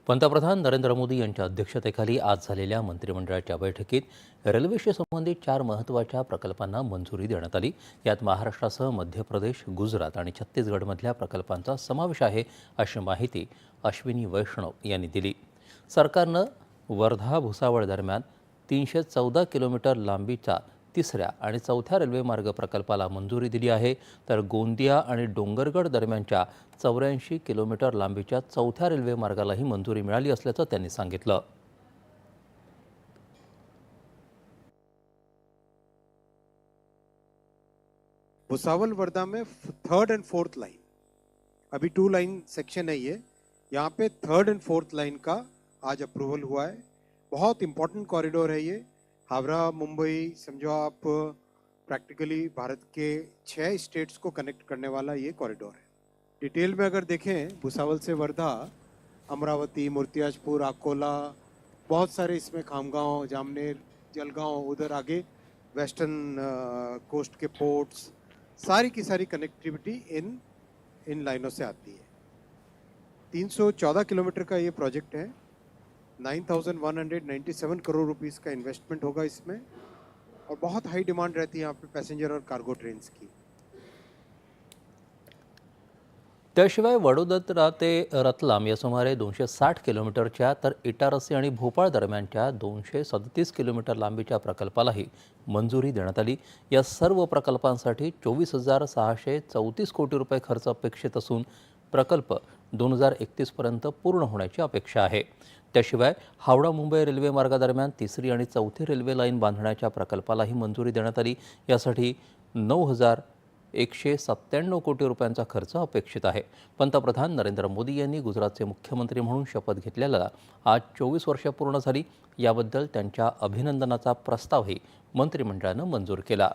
पंतप्रधान नरेंद्र मोदी यांच्या अध्यक्षतेखाली आज झालेल्या मंत्रिमंडळाच्या बैठकीत रेल्वेशी संबंधित 4 महत्त्वाच्या प्रकल्पांना मंजुरी देण्यात आली। यात महाराष्ट्रासह मध्य प्रदेश, गुजरात आणि छत्तीसगडमधल्या प्रकल्पांचा समावेश आहे, अशी माहिती अश्विनी वैष्णव यांनी दिली। सरकारनं वर्धा-भुसावळ दरम्यान 314 किलोमीटर लांबीचा तिसऱ्या आणि चौथ्या रेल्वेमार्ग प्रकल्पाला मंजुरी दिली आहे, तर गोंदिया आणि डोंगरगड दरम्यानच्या 84 किलोमीटर लांबीच्या चौथ्या रेल्वेमार्गालाही मंजुरी मिळाली असल्याचं त्यांनी सांगितलं। भुसावल वर्धा में थर्ड एंड फोर्थ लाइन, अभी 2 लाइन सेक्शन है ये, यहाँ पे थर्ड एंड फोर्थ लाइन का आज अप्रूवल हुआ है। बहुत इंपॉर्टेंट कॉरिडोर है ये। हावड़ा मुंबई समझो आप, प्रैक्टिकली भारत के 6 स्टेट्स को कनेक्ट करने वाला ये कॉरिडोर है। डिटेल में अगर देखें, भुसावल से वर्धा, अमरावती, मूर्तियाजपुर, अकोला, बहुत सारे इसमें खामगांव, जामनेर, जलगांव, उधर आगे वेस्टर्न कोस्ट के पोर्ट्स, सारी की सारी कनेक्टिविटी इन लाइनों से आती है। 314 किलोमीटर का ये प्रोजेक्ट है। 9,197 करोड़ रुपीस का इन्वेस्टमेंट होगा इसमें, और बहुत हाई डिमांड रहती है यहाँ पे पैसेंजर और कार्गो ट्रेन्स की। त्याशिवाय वडोदरा ते रतलाम या सुमारे 260 किलोमीटरच्या, तर इटारसी आणि भोपाळ दरम्यानच्या 237 किलोमीटर लांबीच्या प्रकल्पालाही मंजुरी देण्यात आली। या सर्व प्रकल्पांसाठी 24,634 कोटी रुपये खर्च अपेक्षित असून प्रकल्प 2031 पर्यंत पूर्ण होण्याची अपेक्षा आहे। त्याशिवाय हावडा मुंबई रेल्वे मार्गादरम्यान तिसरी आणि चौथी रेल्वे लाईन बांधण्याच्या प्रकल्पालाही मंजुरी देण्यात आली। यासाठी 9,197 कोटी रुपयांचा खर्च अपेक्षित आहे। पंतप्रधान नरेंद्र मोदी यांनी गुजरातचे मुख्यमंत्री म्हणून शपथ घेतल्याला आज 24 वर्षे पूर्ण झाली। याबद्दल त्यांच्या अभिनंदनाचा प्रस्तावही मंत्रिमंडळानं मंजूर केला।